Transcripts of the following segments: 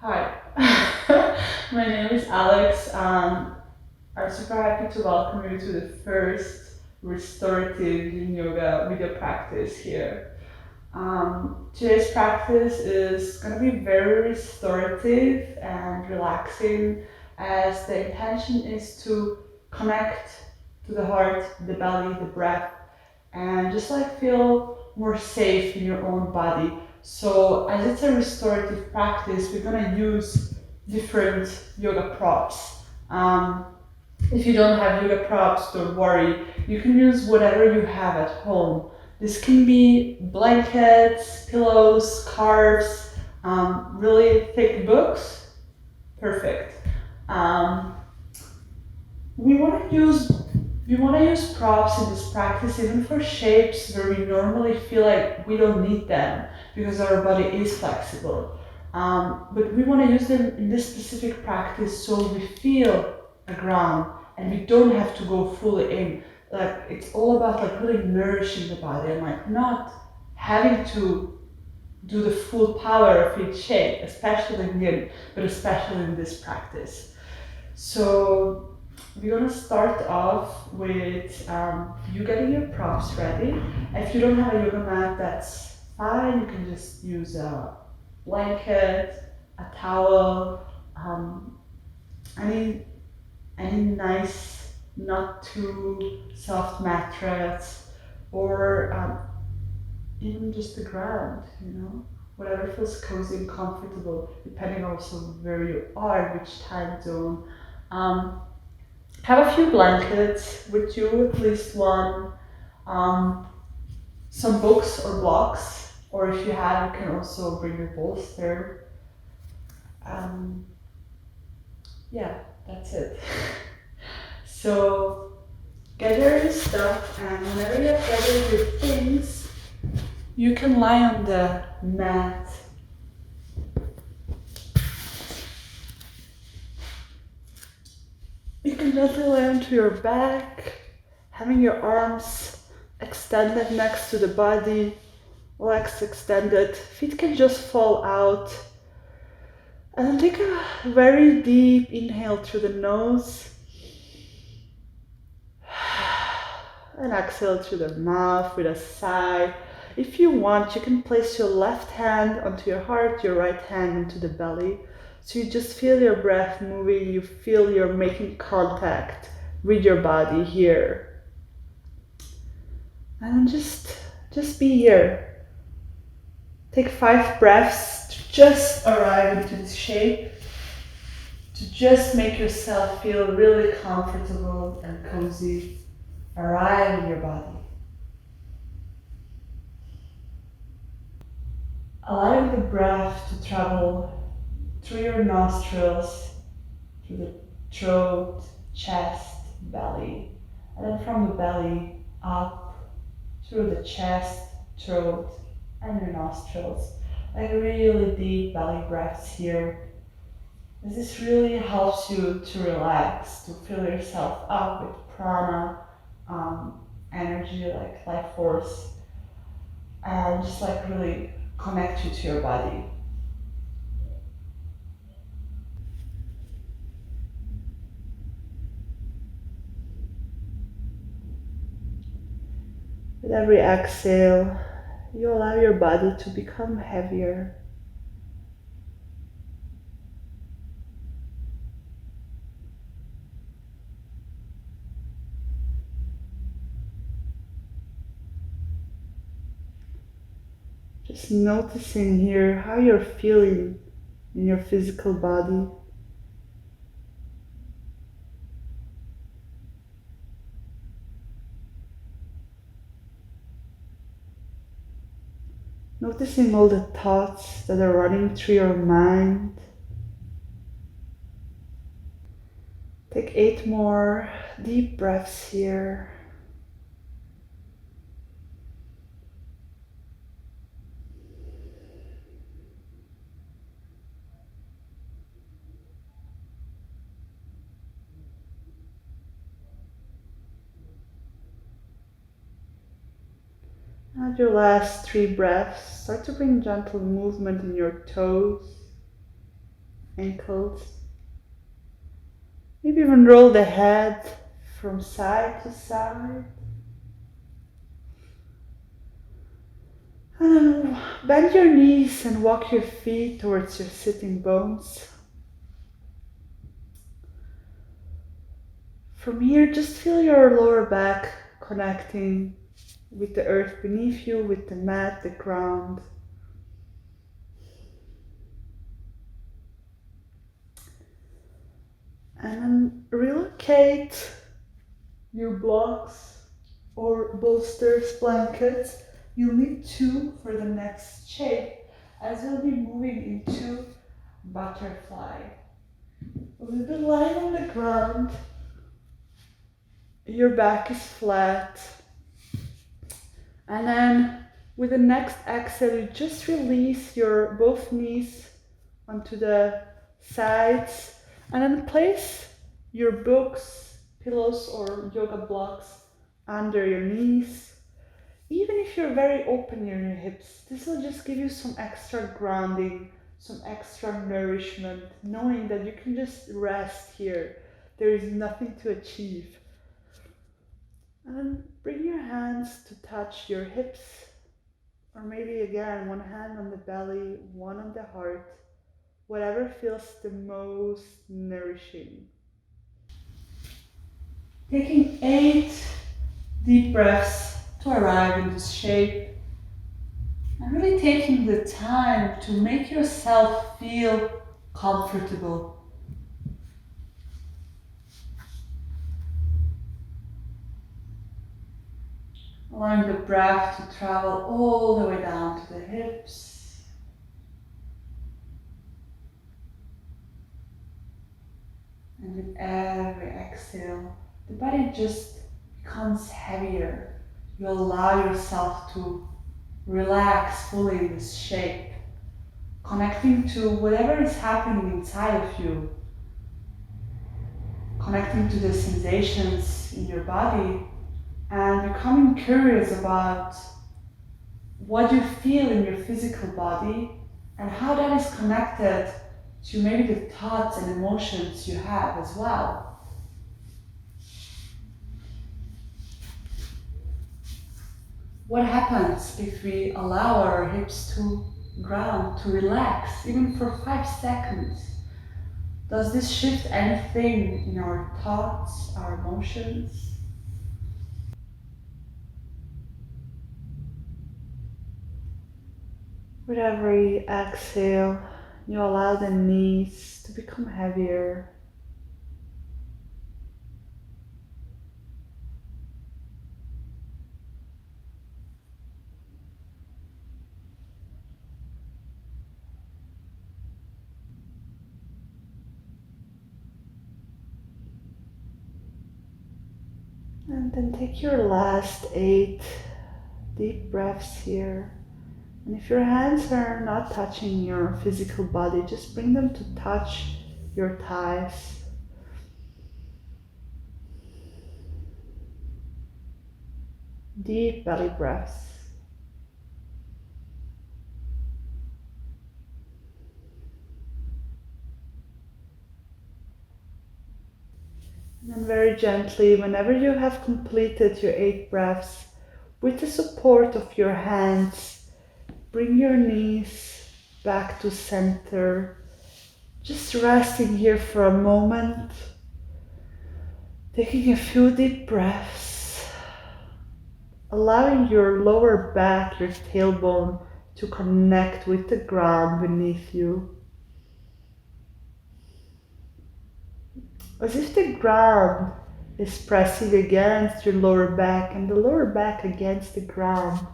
Hi, my name is Alex. I'm super happy to welcome you to the first Restorative YIN Yoga video practice here. Today's practice is going to be very restorative and relaxing, as the intention is to connect to the heart, the belly, the breath, and just like feel more safe in your own body. So as it's a restorative practice, we're gonna use different yoga props. If you don't have yoga props, don't worry. You can use whatever you have at home. This can be blankets, pillows, scarves, really thick books. Perfect. Um, we want to use props in this practice even for shapes where we normally feel like we don't need them because our body is flexible. But we want to use them in this specific practice so we feel the ground and we don't have to go fully in. Like it's all about like really nourishing the body and like not having to do the full power of each shape, especially in yin, but especially in this practice. So we're gonna start off with you getting your props ready. If you don't have a yoga mat, that's fine. You can just use a blanket, a towel, um, any nice, not too soft mattress, or even just the ground. Whatever feels cozy and comfortable, depending also where you are, which time zone. Um, have a few blankets with you, at least one, um, some books or blocks, or if you have, you can also bring your bolster. Um, yeah, that's it. So gather your stuff, and whenever you have gathered your things, you can lie on the mat. You can gently lay onto your back, having your arms extended next to the body, legs extended, feet can just fall out. And then take a very deep inhale through the nose and exhale through the mouth with a sigh. If you want, you can place your left hand onto your heart, your right hand into the belly. So you just feel your breath moving, you feel you're making contact with your body here. And just be here. Take 5 breaths to just arrive into this shape, to just make yourself feel really comfortable and cozy. Arrive in your body. Allowing the breath to travel through your nostrils, through the throat, chest, belly, and then from the belly up through the chest, throat, and your nostrils. Like really deep belly breaths here. This really helps you to relax, to fill yourself up with prana, energy, like life force, and just like really connect you to your body. With every exhale, you allow your body to become heavier. Just noticing here how you're feeling in your physical body. Noticing all the thoughts that are running through your mind. Take 8 more deep breaths here. At your last 3 breaths, start to bring gentle movement in your toes. ankles. Maybe even roll the head from side to side. And then bend your knees and walk your feet towards your sitting bones. From here, just feel your lower back connecting with the earth beneath you, with the mat, the ground. And then relocate your blocks or bolsters, blankets. You'll need two for the next shape, as you'll be moving into butterfly. With the line on the ground, your back is flat. And then with the next exhale, you just release your both knees onto the sides, and then place your books, pillows, or yoga blocks under your knees. Even if you're very open in your hips, this will just give you some extra grounding, some extra nourishment, knowing that you can just rest here. There is nothing to achieve. And then bring your hands to touch your hips, or maybe again, one hand on the belly, one on the heart, whatever feels the most nourishing. Taking 8 deep breaths to arrive in this shape, and really taking the time to make yourself feel comfortable. Allowing the breath to travel all the way down to the hips. And with every exhale, the body just becomes heavier. You allow yourself to relax fully in this shape, connecting to whatever is happening inside of you, connecting to the sensations in your body, and becoming curious about what you feel in your physical body and how that is connected to maybe the thoughts and emotions you have as well. What happens if we allow our hips to ground, to relax, even for 5 seconds? Does this shift anything in our thoughts, our emotions? With every exhale, you allow the knees to become heavier. And then take your last 8 deep breaths here. And if your hands are not touching your physical body, just bring them to touch your thighs. Deep belly breaths. And then very gently, whenever you have completed your 8 breaths, with the support of your hands, bring your knees back to center. Just resting here for a moment, taking a few deep breaths, allowing your lower back, your tailbone, to connect with the ground beneath you. As if the ground is pressing against your lower back and the lower back against the ground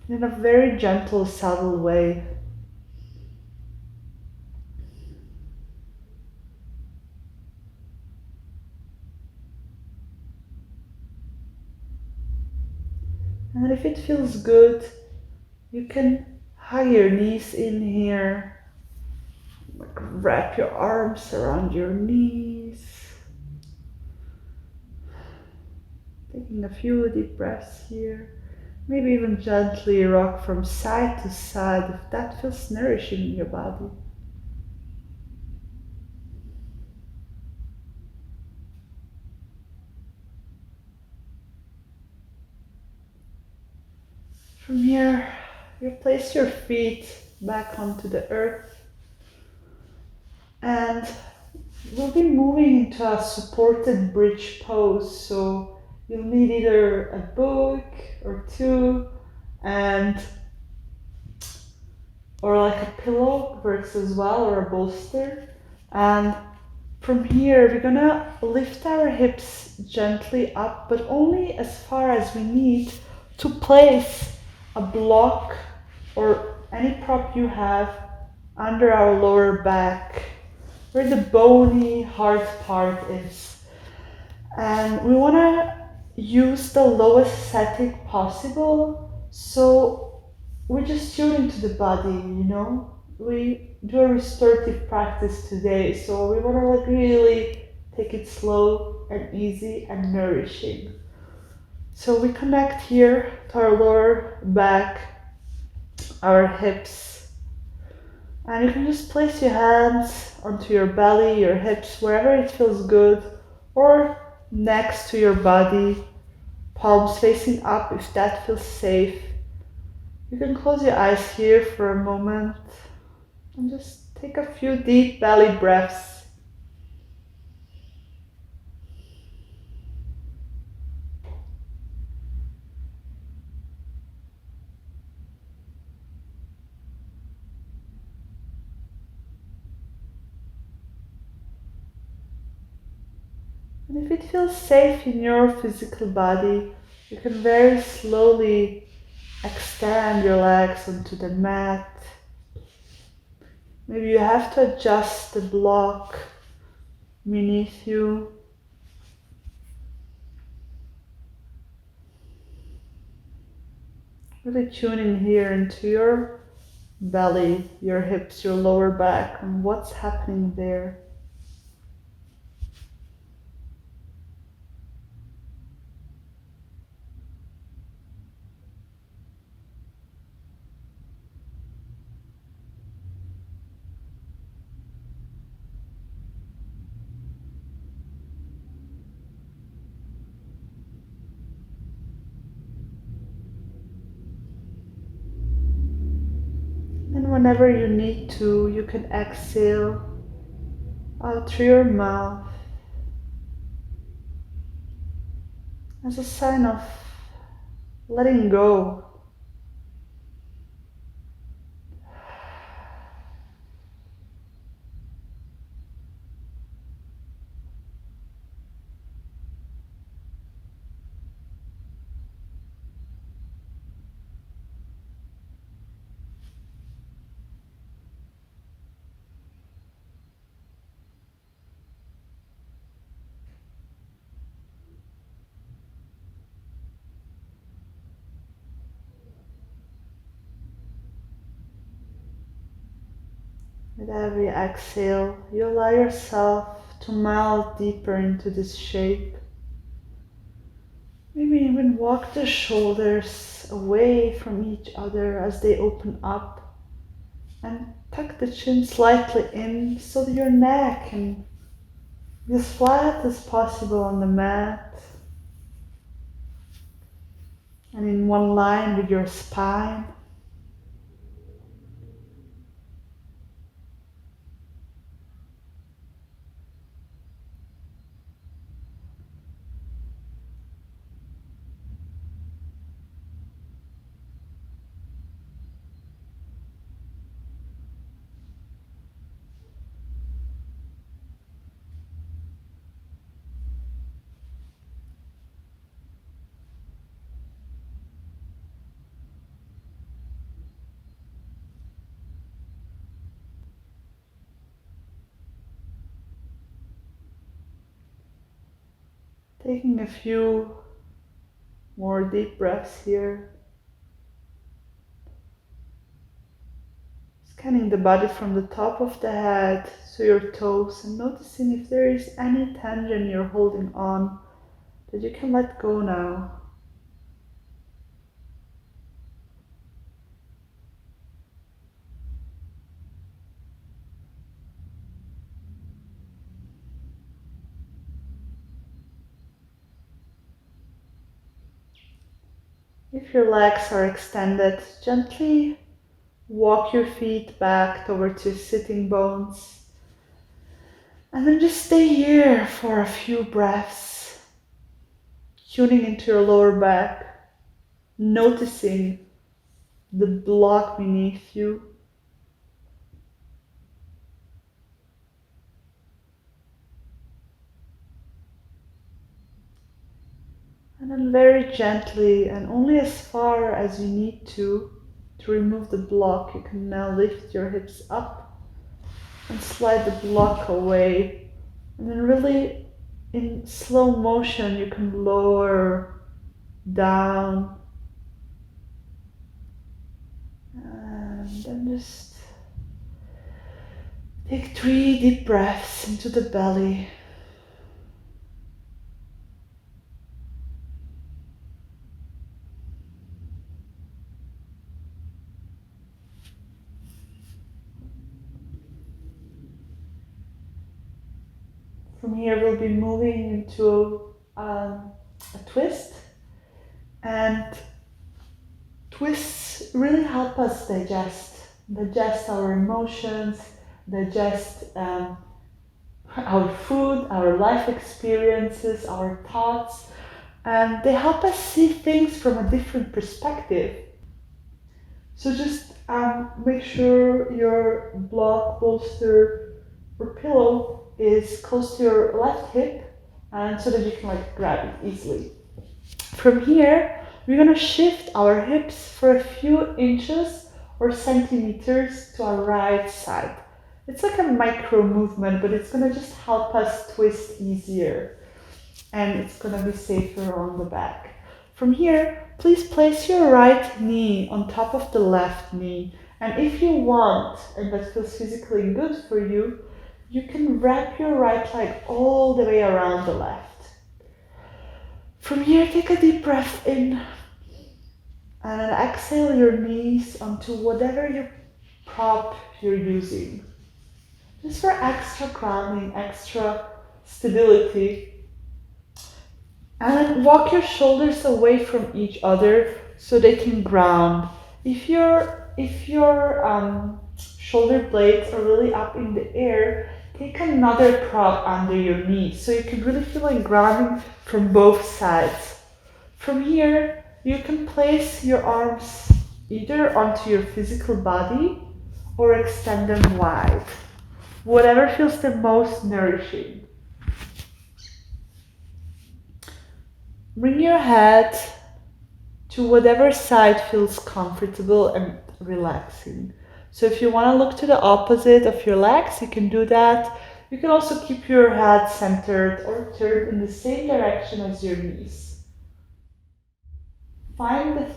in a very gentle, subtle way. And if it feels good, you can hug your knees in here, wrap your arms around your knees. Taking a few deep breaths here. Maybe even gently rock from side to side if that feels nourishing in your body. From here, you place your feet back onto the earth, and we'll be moving into a supported bridge pose. So you'll need either a book or two, and or like a pillow works as well, or a bolster. And from here, we're gonna lift our hips gently up, but only as far as we need to place a block or any prop you have under our lower back, where the bony hard part is. And we wanna use the lowest static possible, so we just tune into the body, We do a restorative practice today, so we want to like really take it slow and easy and nourishing. So we connect here to our lower back, our hips, and you can just place your hands onto your belly, your hips, wherever it feels good, or next to your body, palms facing up if that feels safe. You can close your eyes here for a moment and just take a few deep belly breaths. And if it feels safe in your physical body, you can very slowly extend your legs onto the mat. Maybe you have to adjust the block beneath you. Really tune in here into your belly, your hips, your lower back, and what's happening there. And whenever you need to, you can exhale out through your mouth as a sign of letting go. With every exhale, you allow yourself to melt deeper into this shape. Maybe even walk the shoulders away from each other as they open up, and tuck the chin slightly in so that your neck can be as flat as possible on the mat and in one line with your spine. Taking a few more deep breaths here. Scanning the body from the top of the head to your toes and noticing if there is any tension you're holding on that you can let go now. If your legs are extended, gently walk your feet back towards your sitting bones. And then just stay here for a few breaths, tuning into your lower back, noticing the block beneath you. And then very gently and only as far as you need to remove the block, you can now lift your hips up and slide the block away. And then really in slow motion you can lower down and then just take 3 deep breaths into the belly. From here we'll be moving into a twist, and twists really help us digest our emotions, digest our food, our life experiences, our thoughts, and they help us see things from a different perspective. So just make sure your block, bolster, or pillow is close to your left hip, and so that you can grab it easily. From here, we're gonna shift our hips for a few inches or centimeters to our right side. It's like a micro movement, but it's gonna just help us twist easier, and it's gonna be safer on the back. From here, please place your right knee on top of the left knee, and if you want, and that feels physically good for you, you can wrap your right leg all the way around the left. From here, take a deep breath in, and then exhale your knees onto whatever prop you're using. Just for extra grounding, extra stability. And then walk your shoulders away from each other so they can ground. If your shoulder blades are really up in the air, take another prop under your knees so you can really feel like grounding from both sides. From here, you can place your arms either onto your physical body or extend them wide. Whatever feels the most nourishing. Bring your head to whatever side feels comfortable and relaxing. So if you want to look to the opposite of your legs, you can do that. You can also keep your head centered or turned in the same direction as your knees. Find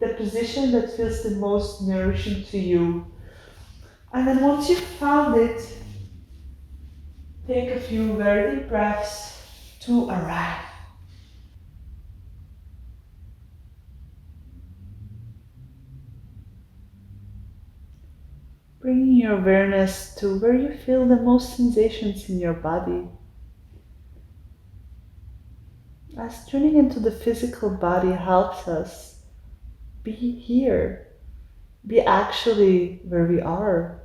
the position that feels the most nourishing to you. And then once you've found it, take a few very deep breaths to arrive. Bringing your awareness to where you feel the most sensations in your body. As tuning into the physical body helps us be here, be actually where we are,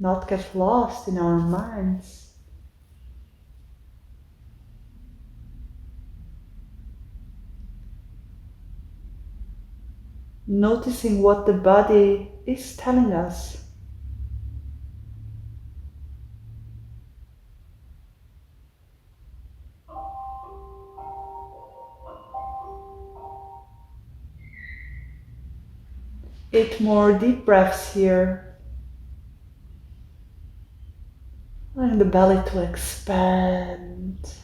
not get lost in our minds. Noticing what the body is telling us. Eight more deep breaths here. Allowing the belly to expand.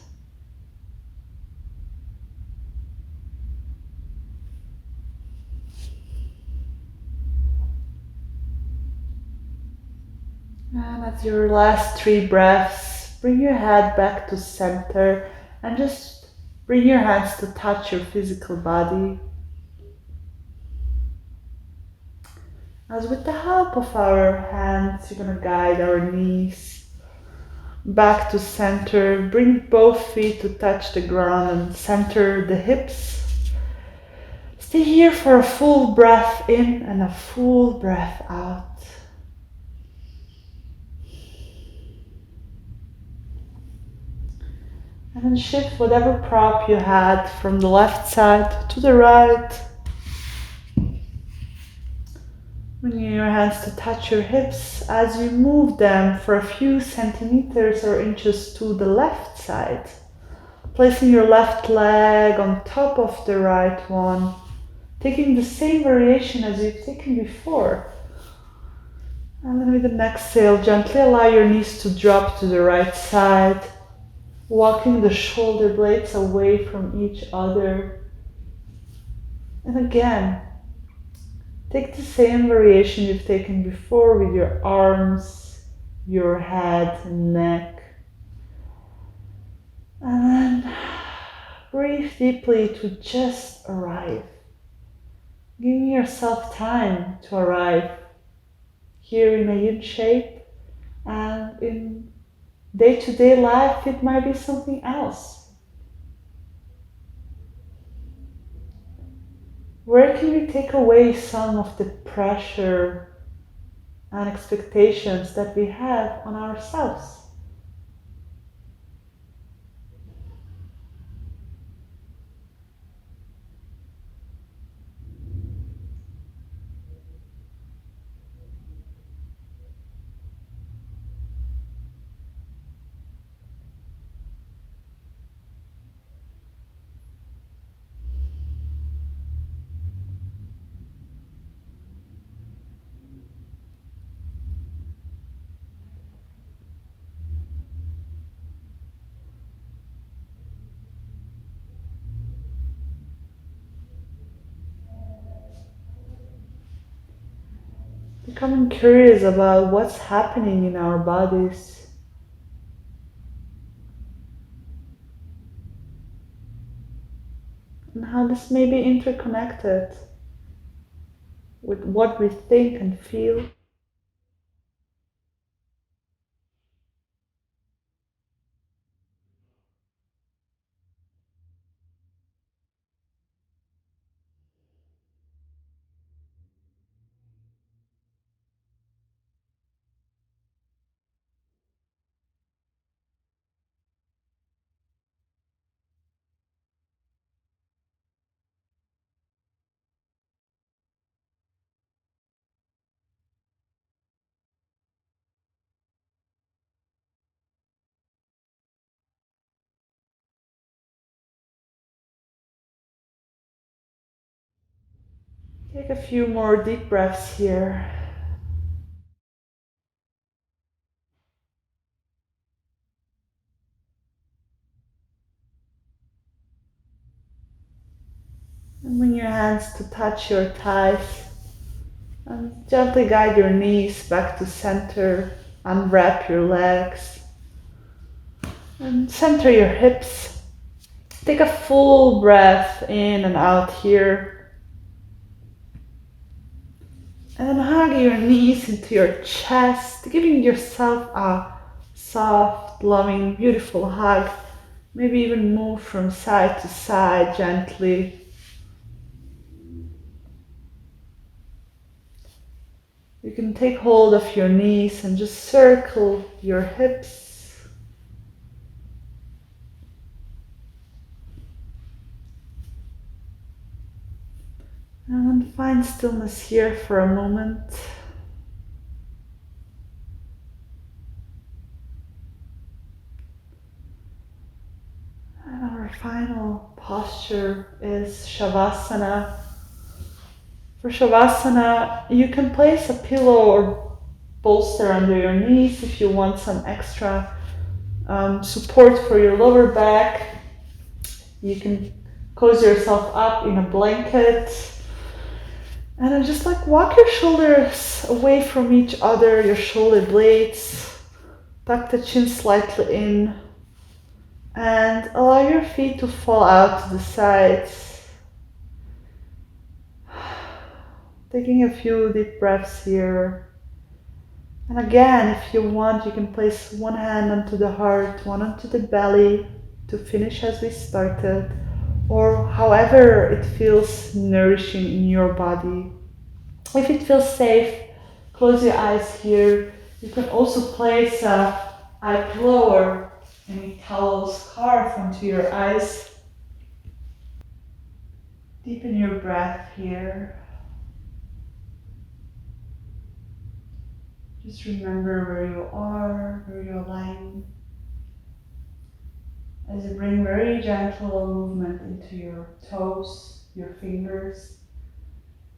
And at your last 3 breaths, bring your head back to center and just bring your hands to touch your physical body. As with the help of our hands, you're going to guide our knees back to center. Bring both feet to touch the ground and center the hips. Stay here for a full breath in and a full breath out. And then shift whatever prop you had from the left side to the right. Bring your hands to touch your hips as you move them for a few centimeters or inches to the left side. Placing your left leg on top of the right one. Taking the same variation as you've taken before. And then with an exhale, gently allow your knees to drop to the right side. Walking the shoulder blades away from each other. And again, take the same variation you've taken before with your arms, your head, and neck. And then breathe deeply to just arrive. Giving yourself time to arrive here in a yin shape, and in day-to-day life it might be something else. Where can we take away some of the pressure and expectations that we have on ourselves? Becoming curious about what's happening in our bodies. And how this may be interconnected with what we think and feel. Take a few more deep breaths here. And bring your hands to touch your thighs. And gently guide your knees back to center. Unwrap your legs. And center your hips. Take a full breath in and out here. And hug your knees into your chest, giving yourself a soft, loving, beautiful hug. Maybe even move from side to side gently. You can take hold of your knees and just circle your hips. And find stillness here for a moment. And our final posture is Shavasana. For Shavasana, you can place a pillow or bolster under your knees if you want some extra support for your lower back. You can cozy yourself up in a blanket. And then just like walk your shoulders away from each other, your shoulder blades. Tuck the chin slightly in. And allow your feet to fall out to the sides. Taking a few deep breaths here. And again, if you want, you can place one hand onto the heart, one onto the belly to finish as we started. Or however it feels nourishing in your body. If it feels safe, close your eyes here. You can also place a eye pillow or any towel scarf onto your eyes. Deepen your breath here. Just remember where you are, where you're lying. As you bring very gentle movement into your toes, your fingers,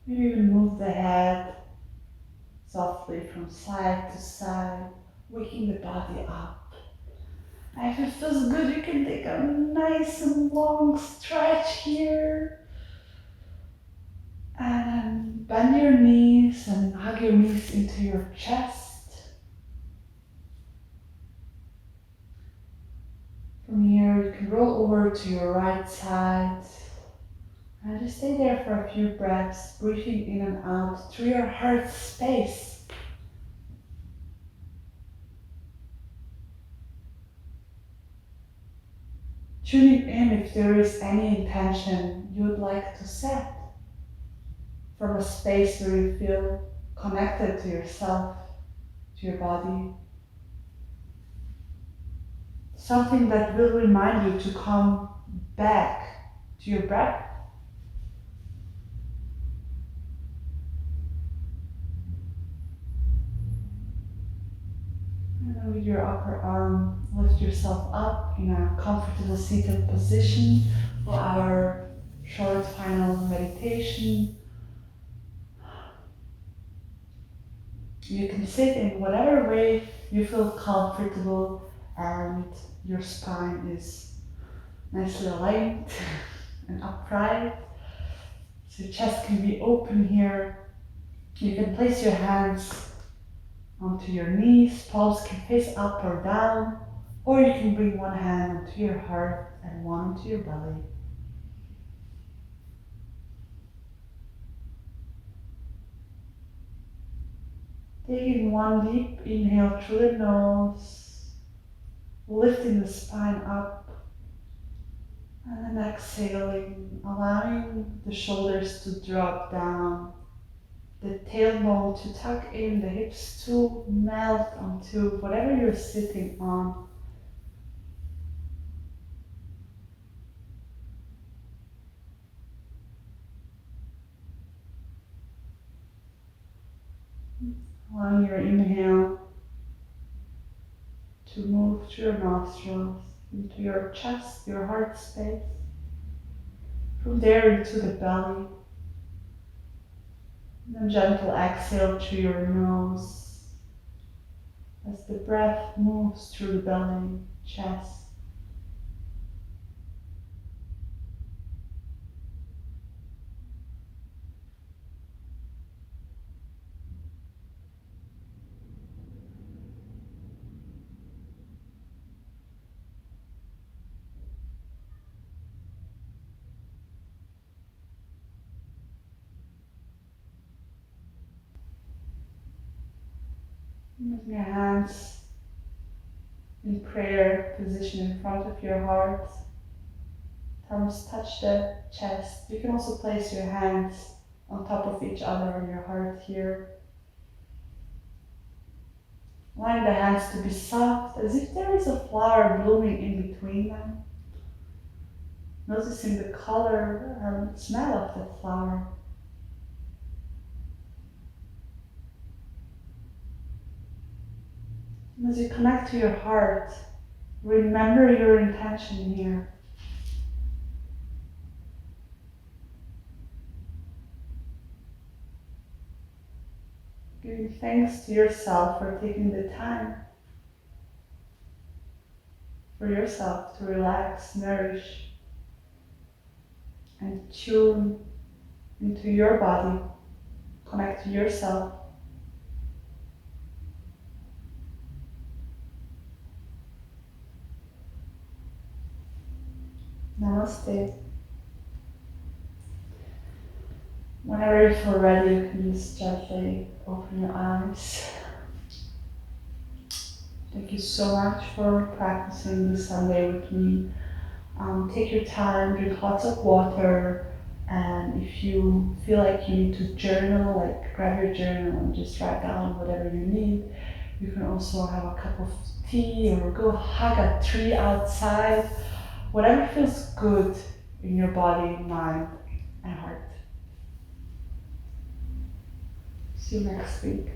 maybe even move the head softly from side to side, waking the body up. And if it feels good, you can take a nice and long stretch here. And bend your knees and hug your knees into your chest. From here, you can roll over to your right side and just stay there for a few breaths, breathing in and out through your heart space. Tuning in if there is any intention you would like to set from a space where you feel connected to yourself, to your body. Something that will remind you to come back to your breath. And then with your upper arm, lift yourself up in a comfortable seated position for our short final meditation. You can sit in whatever way you feel comfortable and your spine is nicely aligned and upright. So your chest can be open here. You can place your hands onto your knees, palms can face up or down, or you can bring one hand onto your heart and one onto your belly. Taking one deep inhale through the nose, lifting the spine up, and then exhaling, allowing the shoulders to drop down, the tailbone to tuck in, the hips to melt onto whatever you're sitting on. Allowing your inhale to move through your nostrils into your chest, your heart space. From there into the belly. And then gentle exhale through your nose as the breath moves through the belly, chest. With your hands in prayer position in front of your heart, thumbs touch the chest. You can also place your hands on top of each other on your heart here. Allowing the hands to be soft, as if there is a flower blooming in between them. Noticing the color and smell of that flower. And as you connect to your heart, remember your intention here. Giving thanks to yourself for taking the time for yourself to relax, nourish, and tune into your body, connect to yourself. Namaste. Whenever you feel ready, you can just gently open your eyes. Thank you so much for practicing this Sunday with me. Take your time, drink lots of water, and if you feel like you need to journal, like grab your journal and just write down whatever you need. You can also have a cup of tea or go hug a tree outside, whatever feels good in your body, mind, and heart. See you next week.